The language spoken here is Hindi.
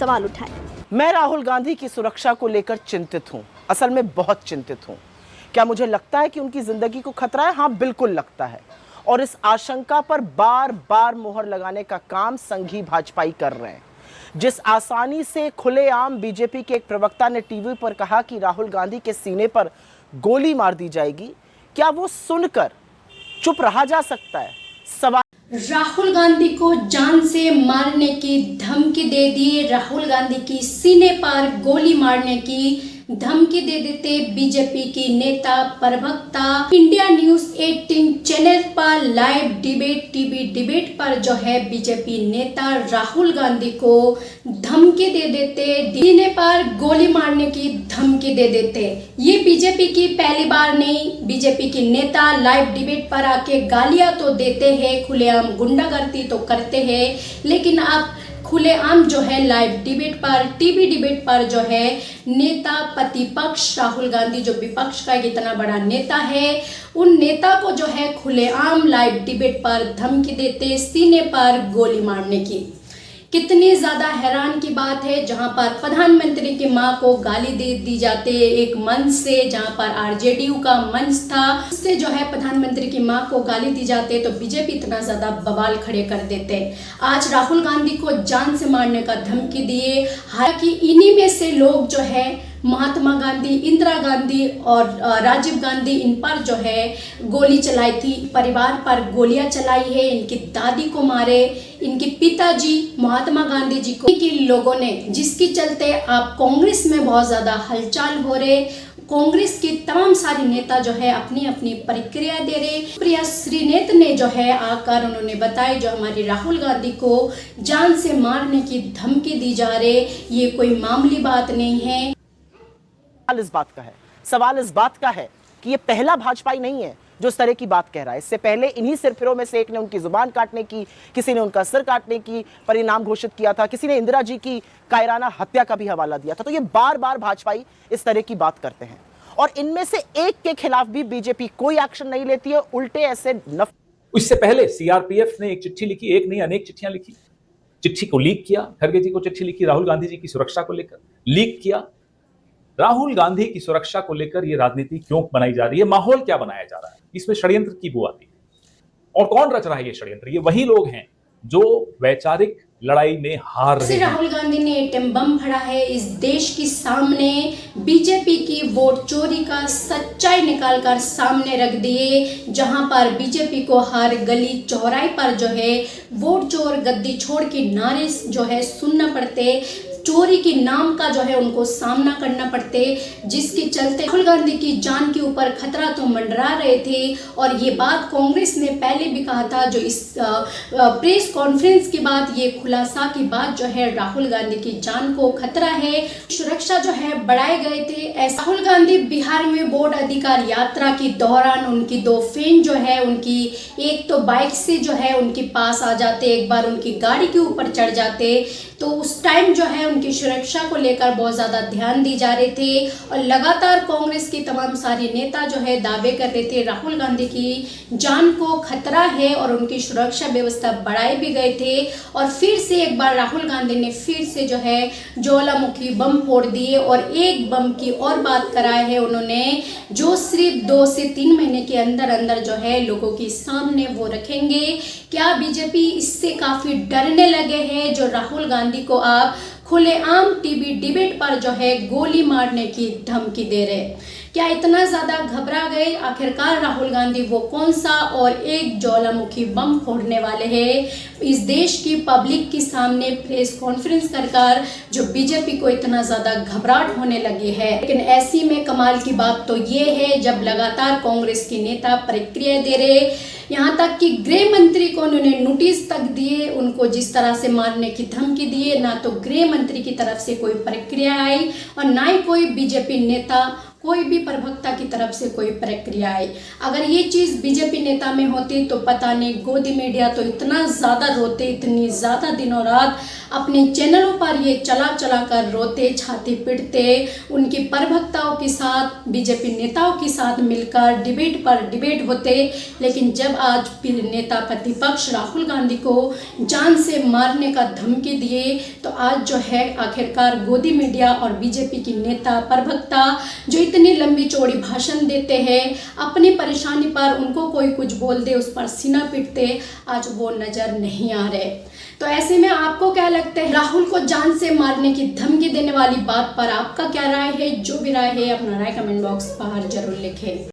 सवाल उठाए। मैं राहुल गांधी की सुरक्षा को लेकर चिंतित हूं, असल में बहुत चिंतित हूं। क्या मुझे लगता है कि उनकी जिंदगी को खतरा है? हाँ, बिल्कुल लगता है। और इस आशंका पर बार बार मोहर लगाने का काम संघी भाजपाई कर रहे हैं। जिस आसानी से खुलेआम बीजेपी के एक प्रवक्ता ने टीवी पर कहा कि राहुल गांधी के सीने पर गोली मार दी जाएगी, क्या वो सुनकर चुप रहा जा सकता है? सवाल। राहुल गांधी को जान से मारने की धमकी दे दी। राहुल गांधी की सीने पर गोली मारने की धमकी दे देते बीजेपी की नेता प्रवक्ता। इंडिया न्यूज 18 चैनल पर लाइव डिबेट टीवी डिबेट पर जो है बीजेपी नेता राहुल गांधी को धमकी दे देते, सीने पर गोली मारने की धमकी दे देते। ये बीजेपी की पहली बार नहीं, बीजेपी की नेता लाइव डिबेट पर आके गालियां तो देते हैं, खुलेआम गुंडागर्दी तो करते हैं, लेकिन अब खुलेआम जो है लाइव डिबेट पर टीवी डिबेट पर जो है नेता प्रतिपक्ष राहुल गांधी जो विपक्ष का इतना बड़ा नेता है, उन नेता को जो है खुलेआम लाइव डिबेट पर धमकी देते, सीने पर गोली मारने की। कितनी ज्यादा हैरान की बात है, जहां पर प्रधानमंत्री की मां को गाली दे दी जाती है एक मंच से, जहां पर आरजेडीयू का मंच था, उससे जो है प्रधानमंत्री की मां को गाली दी जाती है, तो बीजेपी इतना ज्यादा बवाल खड़े कर देते। आज राहुल गांधी को जान से मारने का धमकी दिए। हालांकि इन्हीं में से लोग जो है महात्मा गांधी, इंदिरा गांधी और राजीव गांधी, इन पर जो है गोली चलाई थी, परिवार पर गोलियां चलाई है, इनकी दादी को मारे, इनके पिताजी महात्मा गांधी जी को के लोगों ने, जिसके चलते आप कांग्रेस में बहुत ज्यादा हलचल हो रहे। कांग्रेस के तमाम सारे नेता जो है अपनी अपनी प्रतिक्रिया दे रहे। प्रिया श्रीनेत ने जो है आकर उन्होंने बताया जो हमारी राहुल गांधी को जान से मारने की धमकी दी जा रही, ये कोई मामूली बात नहीं है। सवाल इस बात का है कि ये पहला भाजपाई नहीं है जो इस तरह की बात कह रहा है। इससे पहले इन्हीं सिरफिरों में से एक ने उनकी जुबान काटने की, किसी ने उनका सिर काटने की परिणाम घोषित किया था, किसी ने इंदिरा जी की कायराना हत्या का भी हवाला दिया था। तो ये बार बार भाजपाई इस तरह की बात करते हैं और इनमें से एक के खिलाफ भी बीजेपी कोई एक्शन नहीं लेती है, उल्टे ऐसे इससे पहले सीआरपीएफ ने एक चिट्ठी लिखी, एक नहीं अनेक चिट्ठियां लिखी, चिट्ठी को लीक किया, खड़गे जी को चिट्ठी लिखी राहुल गांधी जी की सुरक्षा को लेकर, लीक किया। राहुल गांधी की सुरक्षा को लेकर यह राजनीति क्यों बनाई जा रही है, माहौल क्या बनाया जा रहा है, इसमें षड्यंत्र की बू आती है। और कौन रच रहा है ये षड्यंत्र? ये वही लोग हैं जो वैचारिक लड़ाई में हार रहे हैं। राहुल गांधी ने एटम बम फड़ा है, इस देश के सामने बीजेपी की वोट चोरी का सच्चाई निकालकर सामने रख दिए, जहां पर बीजेपी को हर गली चौराहे पर जो है वोट चोर गद्दी छोड़ के नारे जो है सुनना पड़ते, चोरी के नाम का जो है उनको सामना करना पड़ते, जिसके चलते राहुल गांधी की जान के ऊपर खतरा तो मंडरा रहे थे। और ये बात कांग्रेस ने पहले भी कहा था, जो इस प्रेस कॉन्फ्रेंस के बाद ये खुलासा की बात जो है राहुल गांधी की जान को खतरा है, सुरक्षा जो है बढ़ाए गए थे। राहुल गांधी बिहार में वोट अधिकार यात्रा के दौरान उनकी दो फैन जो है, उनकी एक तो बाइक से जो है उनके पास आ जाते, एक बार उनकी गाड़ी के ऊपर चढ़ जाते, तो उस टाइम जो है उनकी सुरक्षा को लेकर बहुत ज़्यादा ध्यान दी जा रहे थे। और लगातार कांग्रेस के तमाम सारे नेता जो है दावे कर रहे थे राहुल गांधी की जान को खतरा है, और उनकी सुरक्षा व्यवस्था बढ़ाए भी गए थे। और फिर से एक बार राहुल गांधी ने फिर से जो है ज्वालामुखी बम फोड़ दिए, और एक बम की और बात कराई है उन्होंने, जो सिर्फ 2 से 3 महीने के अंदर अंदर जो है लोगों के सामने वो रखेंगे। क्या बीजेपी इससे काफ़ी डरने लगे हैं, जो राहुल गांधी को आप खुलेआम टीवी डिबेट पर जो है गोली मारने की धमकी दे रहे? क्या इतना ज्यादा घबरा गए? आखिरकार राहुल गांधी वो कौन सा और एक ज्वालामुखी बम फोड़ने वाले हैं इस देश की पब्लिक के सामने प्रेस कॉन्फ्रेंस कर जो बीजेपी को इतना ज्यादा घबराहट होने लगी है। लेकिन ऐसी में कमाल की बात तो ये है, जब लगातार कांग्रेस के नेता प्रतिक्रिया दे रहे, यहाँ तक कि गृह मंत्री को उन्होंने नोटिस तक दिए, उनको जिस तरह से मारने की धमकी दिए, ना तो गृह मंत्री की तरफ से कोई प्रतिक्रिया आई और ना ही कोई बीजेपी नेता, कोई भी प्रवक्ता की तरफ से कोई प्रक्रिया आई। अगर ये चीज़ बीजेपी नेता में होती तो पता नहीं गोदी मीडिया तो इतना ज़्यादा रोते, इतनी ज़्यादा दिनों रात अपने चैनलों पर ये चला चला कर रोते, छाती पीटते, उनकी प्रवक्ताओं के साथ, बीजेपी नेताओं के साथ मिलकर डिबेट पर डिबेट होते। लेकिन जब आज फिर नेता प्रतिपक्ष राहुल गांधी को जान से मारने का धमकी दिए, तो आज जो है आखिरकार गोदी मीडिया और बीजेपी की नेता प्रवक्ता जो इतनी लंबी चौड़ी भाषण देते हैं, अपनी परेशानी पर उनको कोई कुछ बोल दे उस पर सीना पीटते, आज वो नजर नहीं आ रहे। तो ऐसे में आपको क्या लगता है, राहुल को जान से मारने की धमकी देने वाली बात पर आपका क्या राय है? जो भी राय है अपना राय कमेंट बॉक्स पर जरूर लिखें।